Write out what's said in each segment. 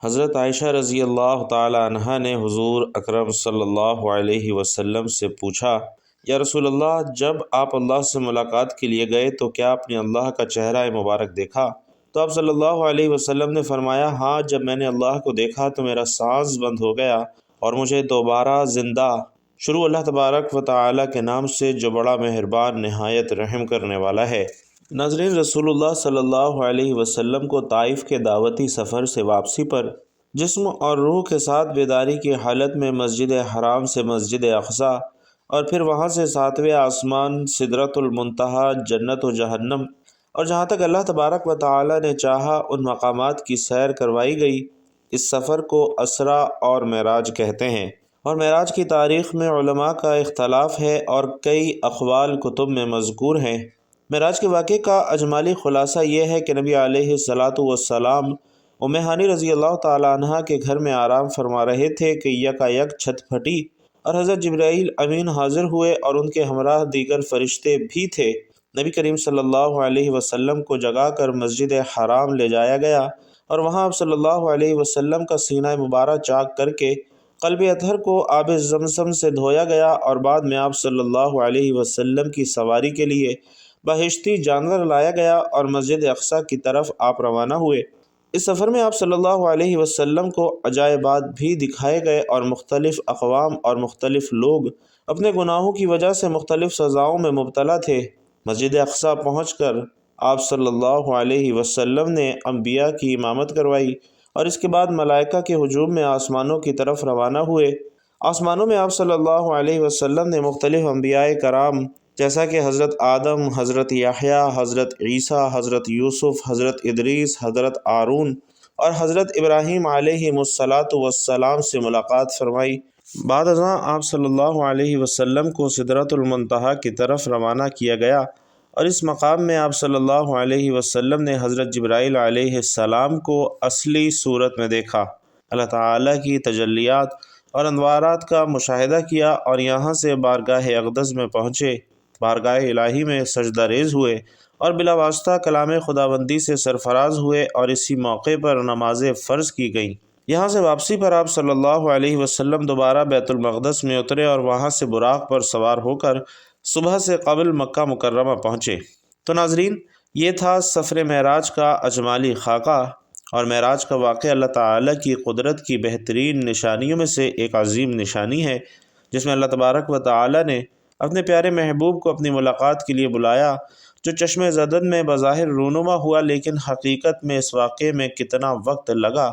حضرت عائشہ رضی اللہ تعالی عنہا نے حضور اکرم صلی اللہ علیہ وسلم سے پوچھا، یا رسول اللہ، جب آپ اللہ سے ملاقات کے لیے گئے تو کیا آپ نے اللہ کا چہرہ مبارک دیکھا؟ تو آپ صلی اللہ علیہ وسلم نے فرمایا، ہاں، جب میں نے اللہ کو دیکھا تو میرا سانس بند ہو گیا اور مجھے دوبارہ زندہ۔ شروع اللہ تبارک و تعالی کے نام سے جو بڑا مہربان نہایت رحم کرنے والا ہے۔ ناظرین، رسول اللہ صلی اللہ علیہ وسلم کو طائف کے دعوتی سفر سے واپسی پر جسم اور روح کے ساتھ بیداری کی حالت میں مسجد حرام سے مسجد اقصی اور پھر وہاں سے ساتویں آسمان، سدرۃ المنتہا، جنت و جہنم اور جہاں تک اللہ تبارک و تعالی نے چاہا ان مقامات کی سیر کروائی گئی۔ اس سفر کو اسرا اور معراج کہتے ہیں، اور معراج کی تاریخ میں علماء کا اختلاف ہے اور کئی اقوال کتب میں مذکور ہیں۔ معراج کے واقعے کا اجمالی خلاصہ یہ ہے کہ نبی علیہ الصلاۃ والسلام ام ہانی رضی اللہ تعالیٰ عنہ کے گھر میں آرام فرما رہے تھے کہ یکایک چھت پھٹی اور حضرت جبرائیل امین حاضر ہوئے اور ان کے ہمراہ دیگر فرشتے بھی تھے۔ نبی کریم صلی اللہ علیہ وسلم کو جگا کر مسجد حرام لے جایا گیا اور وہاں آپ صلی اللہ علیہ وسلم کا سینہ مبارک چاک کر کے قلب اطہر کو آب زمزم سے دھویا گیا، اور بعد میں آپ صلی اللہ علیہ وسلم کی سواری کے لیے بہشتی جانور لایا گیا اور مسجد اقصی کی طرف آپ روانہ ہوئے۔ اس سفر میں آپ صلی اللہ علیہ وسلم کو عجائبات بھی دکھائے گئے اور مختلف اقوام اور مختلف لوگ اپنے گناہوں کی وجہ سے مختلف سزاؤں میں مبتلا تھے۔ مسجد اقصی پہنچ کر آپ صلی اللہ علیہ وسلم نے انبیاء کی امامت کروائی اور اس کے بعد ملائکہ کے ہجوم میں آسمانوں کی طرف روانہ ہوئے۔ آسمانوں میں آپ صلی اللہ علیہ وسلم نے مختلف انبیاء کرام جیسا کہ حضرت آدم، حضرت یحییٰ، حضرت عیسیٰ، حضرت یوسف، حضرت ادریس، حضرت ہارون اور حضرت ابراہیم علیہ الصلاۃ والسلام سے ملاقات فرمائی۔ بعد ازاں آپ صلی اللہ علیہ وسلم کو سدرۃ المنتہا کی طرف روانہ کیا گیا اور اس مقام میں آپ صلی اللہ علیہ وسلم نے حضرت جبرائیل علیہ السلام کو اصلی صورت میں دیکھا، اللہ تعالیٰ کی تجلیات اور انوارات کا مشاہدہ کیا اور یہاں سے بارگاہ اقدس میں پہنچے، بارگاہ الہی میں سجدہ ریز ہوئے اور بلا واسطہ کلام خداوندی سے سرفراز ہوئے، اور اسی موقع پر نمازیں فرض کی گئیں۔ یہاں سے واپسی پر آپ صلی اللہ علیہ وسلم دوبارہ بیت المقدس میں اترے اور وہاں سے براق پر سوار ہو کر صبح سے قبل مکہ مکرمہ پہنچے۔ تو ناظرین، یہ تھا سفر معراج کا اجمالی خاکہ، اور معراج کا واقعہ اللہ تعالیٰ کی قدرت کی بہترین نشانیوں میں سے ایک عظیم نشانی ہے، جس میں اللہ تبارک و تعالیٰ نے اپنے پیارے محبوب کو اپنی ملاقات کے لیے بلایا، جو چشم زدن میں بظاہر رونما ہوا، لیکن حقیقت میں اس واقعے میں کتنا وقت لگا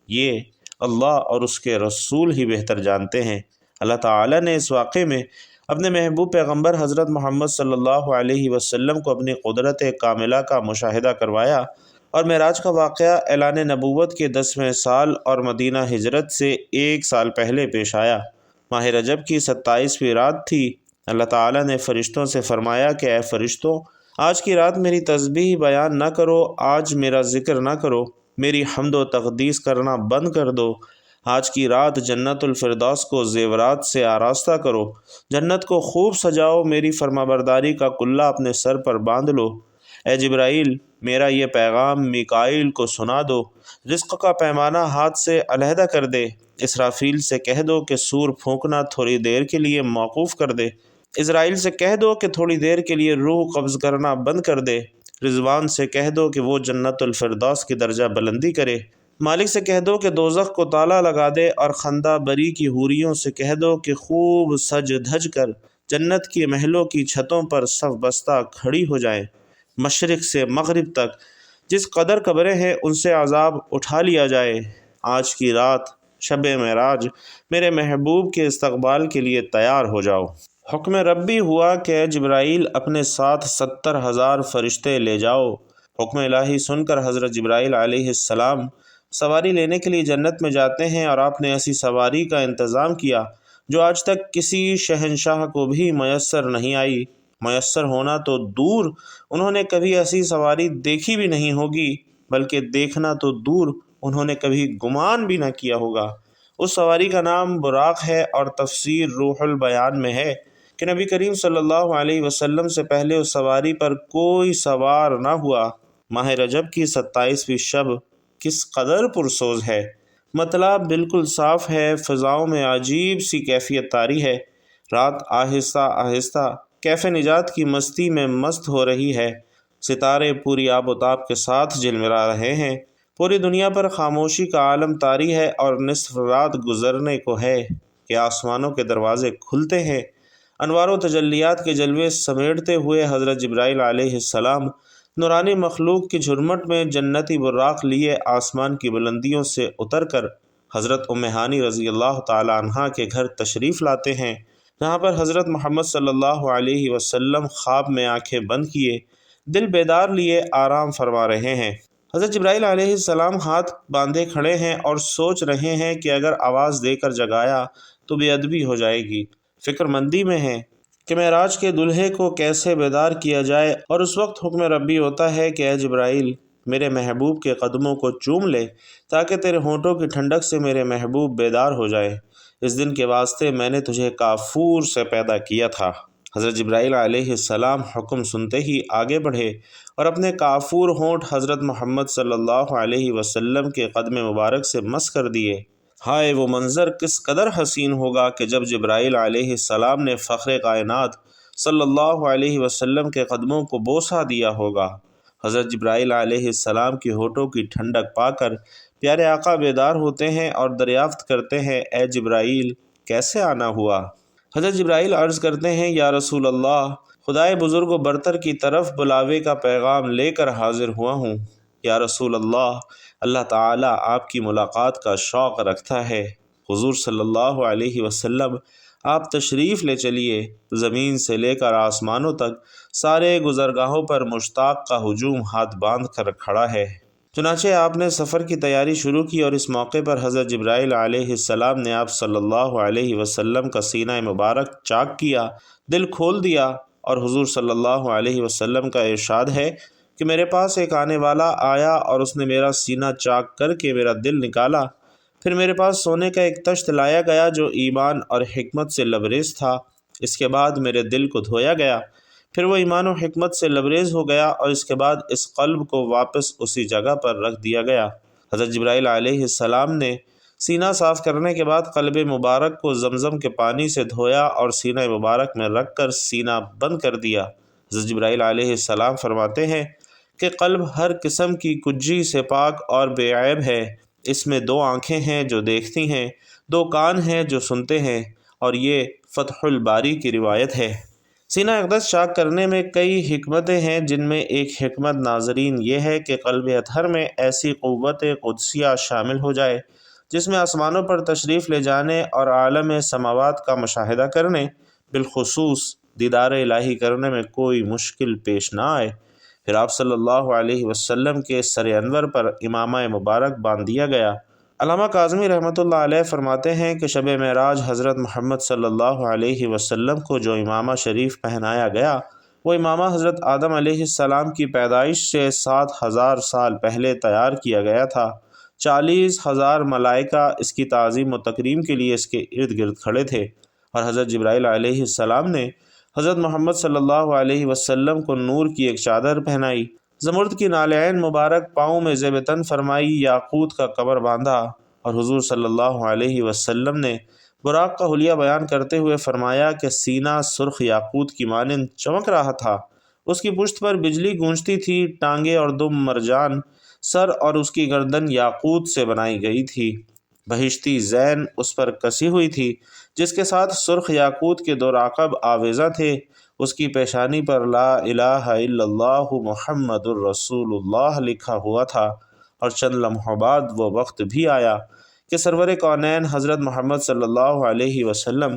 یہ اللہ اور اس کے رسول ہی بہتر جانتے ہیں۔ اللہ تعالیٰ نے اس واقعے میں اپنے محبوب پیغمبر حضرت محمد صلی اللہ علیہ وسلم کو اپنی قدرت کاملہ کا مشاہدہ کروایا، اور معراج کا واقعہ اعلان نبوت کے 10ویں سال اور مدینہ ہجرت سے 1 سال پہلے پیش آیا۔ ماہ رجب کی 27ویں رات تھی۔ اللہ تعالیٰ نے فرشتوں سے فرمایا کہ اے فرشتوں، آج کی رات میری تسبیح بیان نہ کرو، آج میرا ذکر نہ کرو، میری حمد و تقدیس کرنا بند کر دو۔ آج کی رات جنت الفردوس کو زیورات سے آراستہ کرو، جنت کو خوب سجاؤ، میری فرمانبرداری کا کلہ اپنے سر پر باندھ لو۔ اے جبرائیل، میرا یہ پیغام میکائیل کو سنا دو، رزق کا پیمانہ ہاتھ سے علیحدہ کر دے۔ اسرافیل سے کہہ دو کہ سور پھونکنا تھوڑی دیر کے لیے موقوف کر دے۔ اسرائیل سے کہہ دو کہ تھوڑی دیر کے لیے روح قبض کرنا بند کر دے۔ رضوان سے کہہ دو کہ وہ جنت الفردوس کی درجہ بلندی کرے۔ مالک سے کہہ دو کہ دوزخ کو تالا لگا دے، اور خندہ بری کی حوریوں سے کہہ دو کہ خوب سج دھج کر جنت کی محلوں کی چھتوں پر صف بستہ کھڑی ہو جائیں۔ مشرق سے مغرب تک جس قدر قبریں ہیں ان سے عذاب اٹھا لیا جائے۔ آج کی رات شب معراج میرے محبوب کے استقبال کے لیے تیار ہو جاؤ۔ حکم ربی ہوا کہ جبرائیل اپنے ساتھ 70,000 فرشتے لے جاؤ۔ حکم الہی سن کر حضرت جبرائیل علیہ السلام سواری لینے کے لیے جنت میں جاتے ہیں، اور آپ نے ایسی سواری کا انتظام کیا جو آج تک کسی شہنشاہ کو بھی میسر نہیں آئی۔ میسر ہونا تو دور، انہوں نے کبھی ایسی سواری دیکھی بھی نہیں ہوگی، بلکہ دیکھنا تو دور انہوں نے کبھی گمان بھی نہ کیا ہوگا۔ اس سواری کا نام براق ہے، اور تفسیر روح البیان میں ہے کہ نبی کریم صلی اللہ علیہ وسلم سے پہلے اس سواری پر کوئی سوار نہ ہوا۔ ماہ رجب کی 27ویں شب کس قدر پرسوز ہے۔ مطلب بالکل صاف ہے، فضاؤں میں عجیب سی کیفیت طاری ہے، رات آہستہ آہستہ کیف نجات کی مستی میں مست ہو رہی ہے، ستارے پوری آب و تاب کے ساتھ جھلملا رہے ہیں، پوری دنیا پر خاموشی کا عالم طاری ہے اور نصف رات گزرنے کو ہے کہ آسمانوں کے دروازے کھلتے ہیں، انوار و تجلیات کے جلوے سمیٹتے ہوئے حضرت جبرائیل علیہ السلام نورانی مخلوق کی جھرمٹ میں جنتی براق لیے آسمان کی بلندیوں سے اتر کر حضرت ام ہانی رضی اللہ تعالی عنہا کے گھر تشریف لاتے ہیں، جہاں پر حضرت محمد صلی اللہ علیہ وسلم خواب میں آنکھیں بند کیے دل بیدار لیے آرام فرما رہے ہیں۔ حضرت جبرائیل علیہ السلام ہاتھ باندھے کھڑے ہیں اور سوچ رہے ہیں کہ اگر آواز دے کر جگایا تو بے ادبی ہو جائے گی، فکر مندی میں ہیں کہ معراج کے دلہے کو کیسے بیدار کیا جائے، اور اس وقت حکم ربی ہوتا ہے کہ اے جبرائیل میرے محبوب کے قدموں کو چوم لے تاکہ تیرے ہونٹوں کی ٹھنڈک سے میرے محبوب بیدار ہو جائے، اس دن کے واسطے میں نے تجھے کافور سے پیدا کیا تھا۔ حضرت جبرائیل علیہ السلام حکم سنتے ہی آگے بڑھے اور اپنے کافور ہونٹ حضرت محمد صلی اللہ علیہ وسلم کے قدم مبارک سے مس کر دیے۔ ہائے وہ منظر کس قدر حسین ہوگا کہ جب جبرائیل علیہ السلام نے فخر کائنات صلی اللہ علیہ وسلم کے قدموں کو بوسہ دیا ہوگا۔ حضرت جبرائیل علیہ السلام کی ہونٹوں کی ٹھنڈک پا کر پیارے آقا بیدار ہوتے ہیں اور دریافت کرتے ہیں، اے جبرائیل کیسے آنا ہوا؟ حضرت جبرائیل عرض کرتے ہیں، یا رسول اللہ خدائے بزرگ و برتر کی طرف بلاوے کا پیغام لے کر حاضر ہوا ہوں۔ یا رسول اللہ، اللہ تعالیٰ آپ کی ملاقات کا شوق رکھتا ہے، حضور صلی اللہ علیہ وسلم آپ تشریف لے چلیے، زمین سے لے کر آسمانوں تک سارے گزرگاہوں پر مشتاق کا ہجوم ہاتھ باندھ کر کھڑا ہے۔ چنانچہ آپ نے سفر کی تیاری شروع کی اور اس موقع پر حضرت جبرائیل علیہ السلام نے آپ صلی اللہ علیہ وسلم کا سینہ مبارک چاک کیا، دل کھول دیا، اور حضور صلی اللہ علیہ وسلم کا ارشاد ہے کہ میرے پاس ایک آنے والا آیا اور اس نے میرا سینہ چاک کر کے میرا دل نکالا، پھر میرے پاس سونے کا ایک تشت لایا گیا جو ایمان اور حکمت سے لبریز تھا، اس کے بعد میرے دل کو دھویا گیا، پھر وہ ایمان و حکمت سے لبریز ہو گیا اور اس کے بعد اس قلب کو واپس اسی جگہ پر رکھ دیا گیا۔ حضرت جبرائیل علیہ السلام نے سینہ صاف کرنے کے بعد قلب مبارک کو زمزم کے پانی سے دھویا اور سینہ مبارک میں رکھ کر سینہ بند کر دیا۔ حضرت جبرائیل علیہ السلام فرماتے ہیں کہ قلب ہر قسم کی کجی سے پاک اور بے عیب ہے، اس میں 2 آنکھیں ہیں جو دیکھتی ہیں، 2 کان ہیں جو سنتے ہیں، اور یہ فتح الباری کی روایت ہے۔ سینہ اقدس چاک کرنے میں کئی حکمتیں ہیں، جن میں ایک حکمت ناظرین یہ ہے کہ قلب اطہر میں ایسی قوت قدسیہ شامل ہو جائے جس میں آسمانوں پر تشریف لے جانے اور عالم سماوات کا مشاہدہ کرنے، بالخصوص دیدار الہی کرنے میں کوئی مشکل پیش نہ آئے۔ پھر آپ صلی اللہ علیہ وسلم کے سر انور پر امامہ مبارک باندھ دیا گیا۔ علامہ کاظمی رحمۃ اللہ علیہ فرماتے ہیں کہ شب معراج حضرت محمد صلی اللہ علیہ وسلم کو جو امامہ شریف پہنایا گیا وہ امامہ حضرت آدم علیہ السلام کی پیدائش سے 7000 سال پہلے تیار کیا گیا تھا۔ 40,000 ملائکہ اس کی تعظیم و تکریم کے لیے اس کے ارد گرد کھڑے تھے، اور حضرت جبرائیل علیہ السلام نے حضرت محمد صلی اللہ علیہ وسلم کو نور کی ایک چادر پہنائی، زمرد کی نالعین مبارک پاؤں میں زیب تن فرمائی، یاقوت کا کمر باندھا، اور حضور صلی اللہ علیہ وسلم نے براق کا حلیہ بیان کرتے ہوئے فرمایا کہ سینہ سرخ یاقوت کی مانند چمک رہا تھا، اس کی پشت پر بجلی گونجتی تھی، ٹانگیں اور دم مرجان، سر اور اس کی گردن یاقوت سے بنائی گئی تھی، بہشتی زین اس پر کسی ہوئی تھی جس کے ساتھ سرخ یاقوت کے 2 راکب آویزاں تھے، اس کی پیشانی پر لا الہ الا اللہ محمد الرسول اللہ لکھا ہوا تھا، اور چند لمحوں بعد وہ وقت بھی آیا کہ سرور کونین حضرت محمد صلی اللہ علیہ وسلم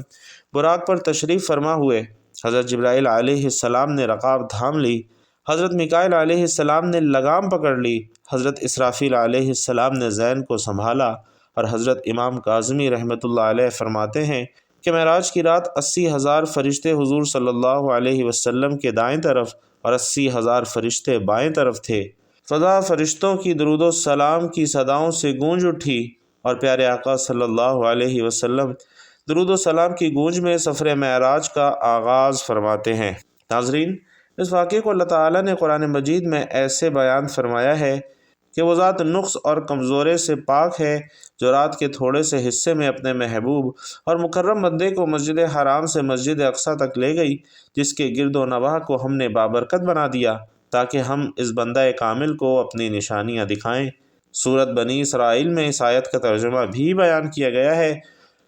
براق پر تشریف فرما ہوئے۔ حضرت جبرائیل علیہ السلام نے رکاب تھام لی، حضرت میکائیل علیہ السلام نے لگام پکڑ لی، حضرت اسرافیل علیہ السلام نے زین کو سنبھالا، اور حضرت امام کاظمی رحمۃ اللہ علیہ فرماتے ہیں کہ معراج کی رات 80,000 فرشتے حضور صلی اللہ علیہ وسلم کے دائیں طرف اور 80,000 فرشتے بائیں طرف تھے۔ فضا فرشتوں کی درود و سلام کی صداؤں سے گونج اٹھی، اور پیارے آقا صلی اللہ علیہ وسلم درود و سلام کی گونج میں سفر معراج کا آغاز فرماتے ہیں۔ ناظرین، اس واقعے کو اللہ تعالیٰ نے قرآن مجید میں ایسے بیان فرمایا ہے کہ وہ ذات نقص اور کمزورے سے پاک ہے جو رات کے تھوڑے سے حصے میں اپنے محبوب اور مکرم بندے کو مسجد حرام سے مسجد اقصیٰ تک لے گئی، جس کے گرد و نواح کو ہم نے بابرکت بنا دیا تاکہ ہم اس بندہ کامل کو اپنی نشانیاں دکھائیں۔ سورت بنی اسرائیل میں اس آیت کا ترجمہ بھی بیان کیا گیا ہے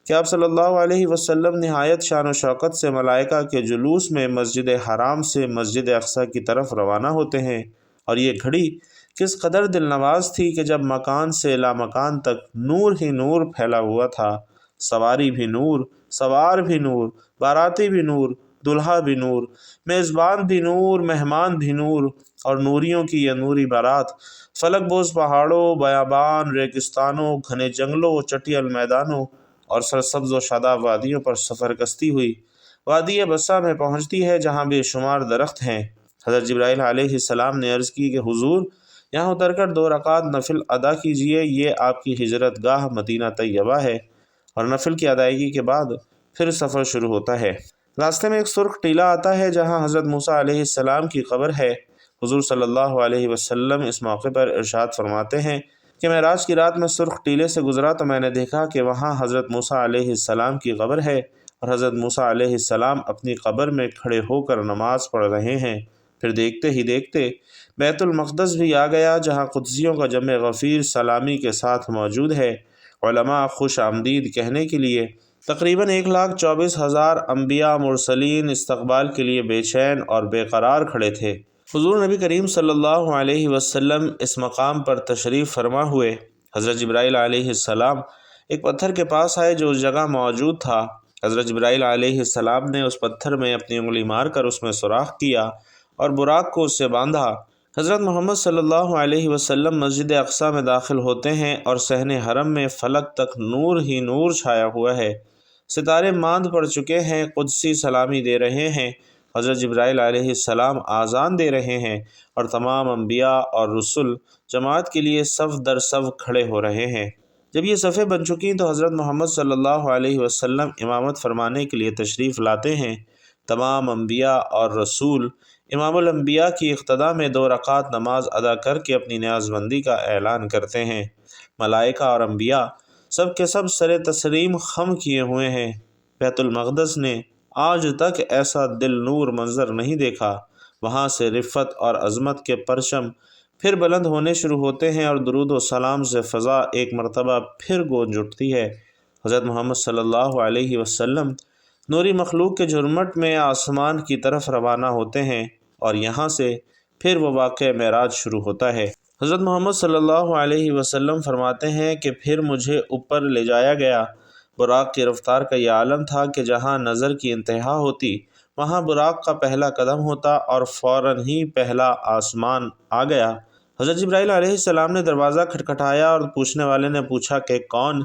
کہ آپ صلی اللہ علیہ وسلم نہایت شان و شوکت سے ملائکہ کے جلوس میں مسجد حرام سے مسجد اقصیٰ کی طرف روانہ ہوتے ہیں، اور یہ گھڑی کس قدر دل نواز تھی کہ جب مکان سے لامکان تک نور ہی نور پھیلا ہوا تھا، سواری بھی نور، سوار بھی نور، باراتی بھی نور، دلہا بھی نور، میزبان بھی نور، مہمان بھی نور، اور نوریوں کی یہ نوری بارات فلک بوز پہاڑوں، بیابان، ریگستانوں، گھنے جنگلوں، چٹیل میدانوں اور سرسبز و شاداب وادیوں پر سفر کشتی ہوئی وادی بسا میں پہنچتی ہے جہاں بے شمار درخت ہیں۔ حضرت جبرائیل علیہ السلام نے عرض کی کہ حضور یہاں اتر کر 2 رکعت نفل ادا کیجئے، یہ آپ کی ہجرت گاہ مدینہ طیبہ ہے، اور نفل کی ادائیگی کے بعد پھر سفر شروع ہوتا ہے۔ راستے میں ایک سرخ ٹیلہ آتا ہے جہاں حضرت موسیٰ علیہ السلام کی قبر ہے۔ حضور صلی اللہ علیہ وسلم اس موقع پر ارشاد فرماتے ہیں کہ معراج کی رات میں سرخ ٹیلے سے گزرا تو میں نے دیکھا کہ وہاں حضرت موسیٰ علیہ السلام کی قبر ہے، اور حضرت موسیٰ علیہ السلام اپنی قبر میں کھڑے ہو کر نماز پڑھ رہے ہیں۔ پھر دیکھتے ہی دیکھتے بیت المقدس بھی آ گیا جہاں قدسیوں کا جمع غفیر سلامی کے ساتھ موجود ہے۔ علماء خوش آمدید کہنے کے لیے تقریباً 1,24,000 انبیاء مرسلین استقبال کے لیے بے چین اور بے قرار کھڑے تھے۔ حضور نبی کریم صلی اللہ علیہ وسلم اس مقام پر تشریف فرما ہوئے۔ حضرت جبرائیل علیہ السلام ایک پتھر کے پاس آئے جو اس جگہ موجود تھا۔ حضرت جبرائیل علیہ السلام نے اس پتھر میں اپنی انگلی مار کر اس میں سوراخ کیا اور براق کو اس سے باندھا۔ حضرت محمد صلی اللہ علیہ وسلم مسجد اقصیٰ میں داخل ہوتے ہیں اور صحن حرم میں فلک تک نور ہی نور چھایا ہوا ہے، ستارے ماند پڑ چکے ہیں، قدسی سلامی دے رہے ہیں، حضرت جبرائیل علیہ السلام آذان دے رہے ہیں، اور تمام انبیاء اور رسل جماعت کے لیے صف در صف کھڑے ہو رہے ہیں۔ جب یہ صفیں بن چکیں تو حضرت محمد صلی اللہ علیہ وسلم امامت فرمانے کے لیے تشریف لاتے ہیں۔ تمام انبیاء اور رسول امام الانبیاء کی اقتداء میں 2 رکعت نماز ادا کر کے اپنی نیاز بندی کا اعلان کرتے ہیں۔ ملائکہ اور انبیاء سب کے سب سر تسلیم خم کیے ہوئے ہیں۔ بیت المقدس نے آج تک ایسا دل نور منظر نہیں دیکھا۔ وہاں سے رفت اور عظمت کے پرچم پھر بلند ہونے شروع ہوتے ہیں اور درود و سلام سے فضا ایک مرتبہ پھر گونج اٹھتی ہے۔ حضرت محمد صلی اللہ علیہ وسلم نوری مخلوق کے جھرمٹ میں آسمان کی طرف روانہ ہوتے ہیں، اور یہاں سے پھر وہ واقعہ معراج شروع ہوتا ہے۔ حضرت محمد صلی اللہ علیہ وسلم فرماتے ہیں کہ پھر مجھے اوپر لے جایا گیا۔ براق کی رفتار کا یہ عالم تھا کہ جہاں نظر کی انتہا ہوتی وہاں براق کا پہلا قدم ہوتا اور فوراً ہی پہلا آسمان آ گیا۔ حضرت جبرائیل علیہ السلام نے دروازہ کھٹکھٹایا اور پوچھنے والے نے پوچھا کہ کون؟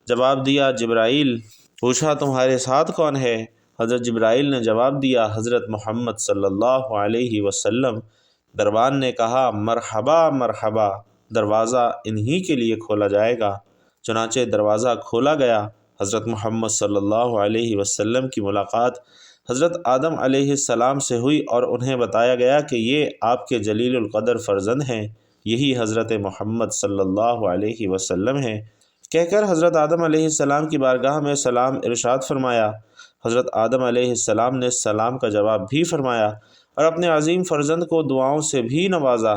جواب دیا جبرائیل۔ پوچھا تمہارے ساتھ کون ہے؟ حضرت جبرائیل نے جواب دیا حضرت محمد صلی اللہ علیہ وسلم۔ دربان نے کہا مرحبا مرحبا، دروازہ انہی کے لیے کھولا جائے گا۔ چنانچہ دروازہ کھولا گیا۔ حضرت محمد صلی اللہ علیہ وسلم کی ملاقات حضرت آدم علیہ السلام سے ہوئی اور انہیں بتایا گیا کہ یہ آپ کے جلیل القدر فرزند ہیں، یہی حضرت محمد صلی اللہ علیہ وسلم ہیں۔ کہہ کر حضرت آدم علیہ السلام کی بارگاہ میں سلام ارشاد فرمایا۔ حضرت آدم علیہ السلام نے سلام کا جواب بھی فرمایا اور اپنے عظیم فرزند کو دعاؤں سے بھی نوازا۔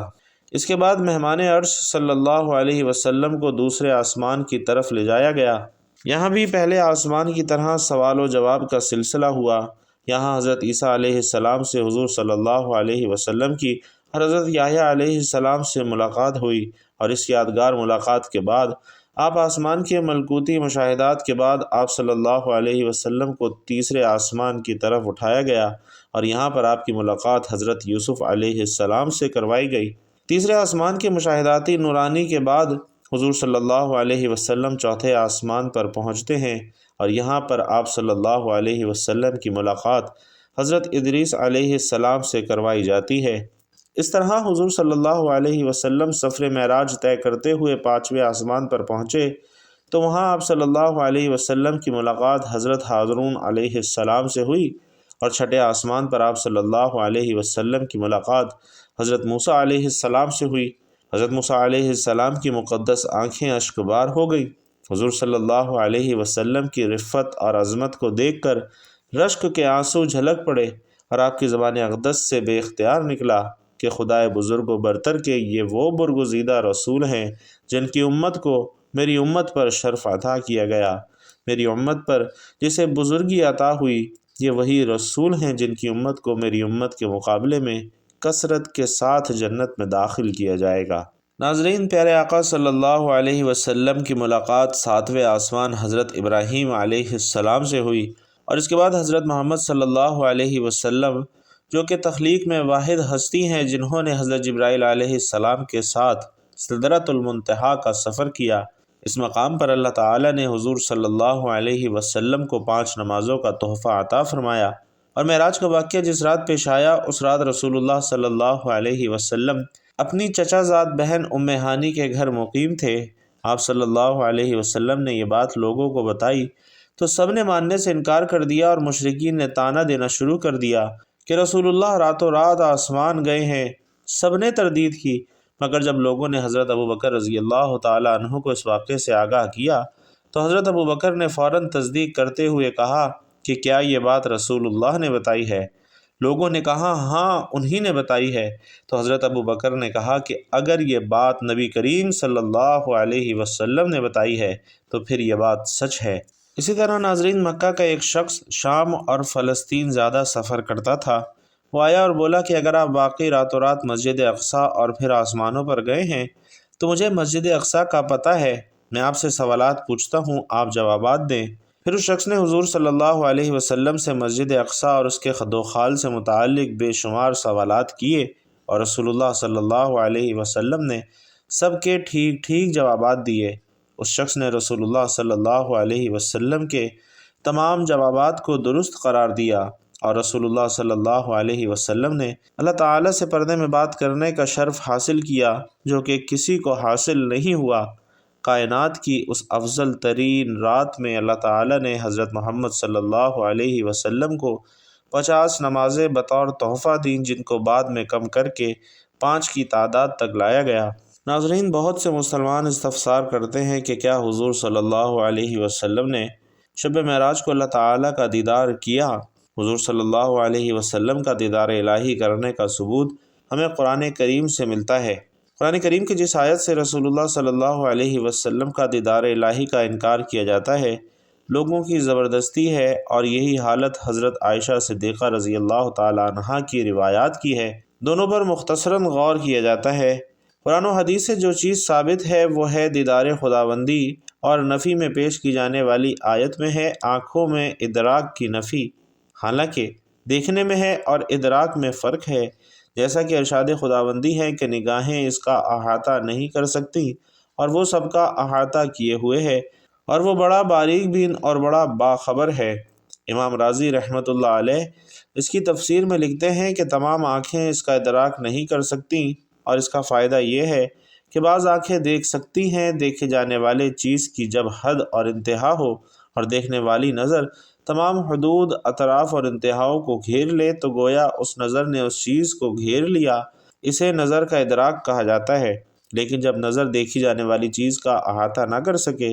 اس کے بعد مہمان عرش صلی اللہ علیہ وسلم کو دوسرے آسمان کی طرف لے جایا گیا۔ یہاں بھی پہلے آسمان کی طرح سوال و جواب کا سلسلہ ہوا۔ یہاں حضرت عیسیٰ علیہ السلام سے حضور صلی اللہ علیہ وسلم کی اور حضرت یحییٰ علیہ السلام سے ملاقات ہوئی، اور اس یادگار ملاقات کے بعد آپ آسمان کے ملکوتی مشاہدات کے بعد آپ صلی اللہ علیہ وسلم کو تیسرے آسمان کی طرف اٹھایا گیا، اور یہاں پر آپ کی ملاقات حضرت یوسف علیہ السلام سے کروائی گئی۔ تیسرے آسمان کے مشاہداتی نورانی کے بعد حضور صلی اللہ علیہ وسلم چوتھے آسمان پر پہنچتے ہیں، اور یہاں پر آپ صلی اللہ علیہ وسلم کی ملاقات حضرت ادریس علیہ السلام سے کروائی جاتی ہے۔ اس طرح حضور صلی اللہ علیہ وسلم سفر معراج طے کرتے ہوئے 5ویں آسمان پر پہنچے تو وہاں آپ صلی اللہ علیہ وسلم کی ملاقات حضرت ہارون علیہ السلام سے ہوئی، اور 6 آسمان پر آپ صلی اللہ علیہ وسلم کی ملاقات حضرت موسیٰ علیہ السلام سے ہوئی۔ حضرت موسیٰ علیہ السلام کی مقدس آنکھیں اشک بار ہو گئی۔ حضور صلی اللہ علیہ وسلم کی رفت اور عظمت کو دیکھ کر رشک کے آنسو جھلک پڑے اور آپ کی زبان اقدس سے بے اختیار نکلا کہ خدائے بزرگ و برتر کے یہ وہ برگزیدہ رسول ہیں جن کی امت کو میری امت پر شرف عطا کیا گیا۔ میری امت پر جسے بزرگی عطا ہوئی، یہ وہی رسول ہیں جن کی امت کو میری امت کے مقابلے میں کثرت کے ساتھ جنت میں داخل کیا جائے گا۔ ناظرین، پیارے آقا صلی اللہ علیہ وسلم کی ملاقات ساتویں آسمان حضرت ابراہیم علیہ السلام سے ہوئی، اور اس کے بعد حضرت محمد صلی اللہ علیہ وسلم جو کہ تخلیق میں واحد ہستی ہیں جنہوں نے حضرت جبرائیل علیہ السلام کے ساتھ سدرۃ المنتہا کا سفر کیا، اس مقام پر اللہ تعالیٰ نے حضور صلی اللہ علیہ وسلم کو 5 نمازوں کا تحفہ عطا فرمایا، اور معراج کا واقعہ جس رات پیش آیا اس رات رسول اللہ صلی اللہ علیہ وسلم اپنی چچا زاد بہن ام ہانی کے گھر مقیم تھے۔ آپ صلی اللہ علیہ وسلم نے یہ بات لوگوں کو بتائی تو سب نے ماننے سے انکار کر دیا، اور مشرکین نے طعنہ دینا شروع کر دیا کہ رسول اللہ راتوں رات آسمان گئے ہیں۔ سب نے تردید کی، مگر جب لوگوں نے حضرت ابوبکر رضی اللہ تعالی عنہ کو اس واقعے سے آگاہ کیا تو حضرت ابوبکر نے فوراً تصدیق کرتے ہوئے کہا کہ کیا یہ بات رسول اللہ نے بتائی ہے؟ لوگوں نے کہا ہاں انہی نے بتائی ہے۔ تو حضرت ابوبکر نے کہا کہ اگر یہ بات نبی کریم صلی اللہ علیہ وسلم نے بتائی ہے تو پھر یہ بات سچ ہے۔ اسی طرح ناظرین، مکہ کا ایک شخص شام اور فلسطین زیادہ سفر کرتا تھا۔ وہ آیا اور بولا کہ اگر آپ واقعی راتوں رات مسجد اقصیٰ اور پھر آسمانوں پر گئے ہیں تو مجھے مسجد اقصیٰ کا پتہ ہے، میں آپ سے سوالات پوچھتا ہوں، آپ جوابات دیں۔ پھر اس شخص نے حضور صلی اللہ علیہ وسلم سے مسجد اقصیٰ اور اس کے خد و خال سے متعلق بے شمار سوالات کیے، اور رسول اللہ صلی اللہ علیہ وسلم نے سب کے ٹھیک ٹھیک جوابات دیے۔ اس شخص نے رسول اللہ صلی اللہ علیہ وسلم کے تمام جوابات کو درست قرار دیا، اور رسول اللہ صلی اللہ علیہ وسلم نے اللہ تعالیٰ سے پردے میں بات کرنے کا شرف حاصل کیا جو کہ کسی کو حاصل نہیں ہوا۔ کائنات کی اس افضل ترین رات میں اللہ تعالیٰ نے حضرت محمد صلی اللہ علیہ وسلم کو 50 نمازیں بطور تحفہ دیں، جن کو بعد میں کم کر کے 5 کی تعداد تک لایا گیا۔ ناظرین، بہت سے مسلمان استفسار کرتے ہیں کہ کیا حضور صلی اللہ علیہ وسلم نے شب معراج کو اللہ تعالیٰ کا دیدار کیا؟ حضور صلی اللہ علیہ وسلم کا دیدار الہی کرنے کا ثبوت ہمیں قرآن کریم سے ملتا ہے۔ قرآن کریم کی جس آیت سے رسول اللہ صلی اللہ علیہ وسلم کا دیدار الہی کا انکار کیا جاتا ہے، لوگوں کی زبردستی ہے، اور یہی حالت حضرت عائشہ صدیقہ رضی اللہ تعالی عنہا کی روایات کی ہے۔ دونوں پر مختصراً غور کیا جاتا ہے۔ قرآن و حدیث سے جو چیز ثابت ہے وہ ہے دیدار خداوندی، اور نفی میں پیش کی جانے والی آیت میں ہے آنکھوں میں ادراک کی نفی، حالانکہ دیکھنے میں ہے اور ادراک میں فرق ہے، جیسا کہ ارشاد خداوندی ہے کہ نگاہیں اس کا احاطہ نہیں کر سکتی اور وہ سب کا احاطہ کیے ہوئے ہے، اور وہ بڑا باریک بین اور بڑا باخبر ہے۔ امام راضی رحمۃ اللہ علیہ اس کی تفسیر میں لکھتے ہیں کہ تمام آنکھیں اس کا ادراک نہیں کر سکتی، اور اس کا فائدہ یہ ہے کہ بعض آنکھیں دیکھ سکتی ہیں، دیکھے جانے والے چیز کی جب حد اور انتہا ہو، اور دیکھنے والی نظر تمام حدود، اطراف اور انتہاؤں کو گھیر لے تو گویا اس نظر نے اس چیز کو گھیر لیا، اسے نظر کا ادراک کہا جاتا ہے۔ لیکن جب نظر دیکھی جانے والی چیز کا احاطہ نہ کر سکے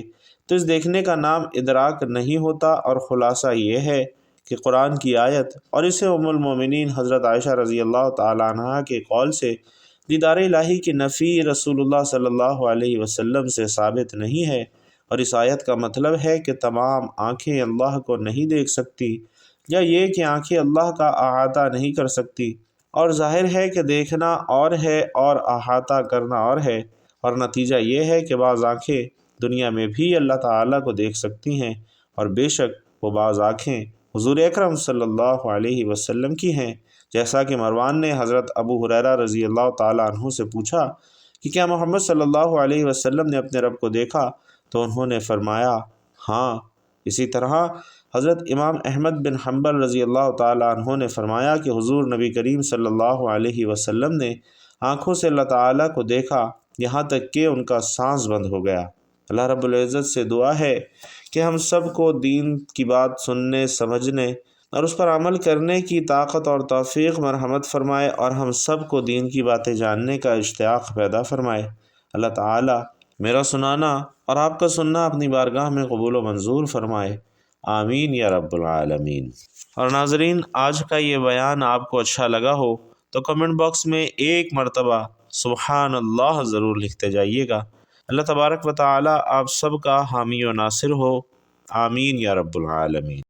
تو اس دیکھنے کا نام ادراک نہیں ہوتا، اور خلاصہ یہ ہے کہ قرآن کی آیت اور اسے ام المومنین حضرت عائشہ رضی اللہ تعالی عنہا کے قول سے دیدار الہی کی نفی رسول اللہ صلی اللہ علیہ وسلم سے ثابت نہیں ہے، اور اس آیت کا مطلب ہے کہ تمام آنکھیں اللہ کو نہیں دیکھ سکتی، یا یہ کہ آنکھیں اللہ کا احاطہ نہیں کر سکتی، اور ظاہر ہے کہ دیکھنا اور ہے اور احاطہ کرنا اور ہے، اور نتیجہ یہ ہے کہ بعض آنکھیں دنیا میں بھی اللہ تعالیٰ کو دیکھ سکتی ہیں، اور بے شک وہ بعض آنکھیں حضور اکرم صلی اللہ علیہ وسلم کی ہیں، جیسا کہ مروان نے حضرت ابو ہریرہ رضی اللہ تعالیٰ عنہ سے پوچھا کہ کیا محمد صلی اللہ علیہ وسلم نے اپنے رب کو دیکھا؟ تو انہوں نے فرمایا ہاں۔ اسی طرح حضرت امام احمد بن حنبل رضی اللہ تعالیٰ عنہ نے فرمایا کہ حضور نبی کریم صلی اللہ علیہ وسلم نے آنکھوں سے اللہ تعالیٰ کو دیکھا یہاں تک کہ ان کا سانس بند ہو گیا۔ اللہ رب العزت سے دعا ہے کہ ہم سب کو دین کی بات سننے، سمجھنے اور اس پر عمل کرنے کی طاقت اور توفیق مرحمت فرمائے، اور ہم سب کو دین کی باتیں جاننے کا اشتیاق پیدا فرمائے۔ اللہ تعالی میرا سنانا اور آپ کا سننا اپنی بارگاہ میں قبول و منظور فرمائے، آمین یا رب العالمین۔ اور ناظرین، آج کا یہ بیان آپ کو اچھا لگا ہو تو کمنٹ باکس میں ایک مرتبہ سبحان اللہ ضرور لکھتے جائیے گا۔ اللہ تبارک و تعالی آپ سب کا حامی و ناصر ہو، آمین یا رب العالمین۔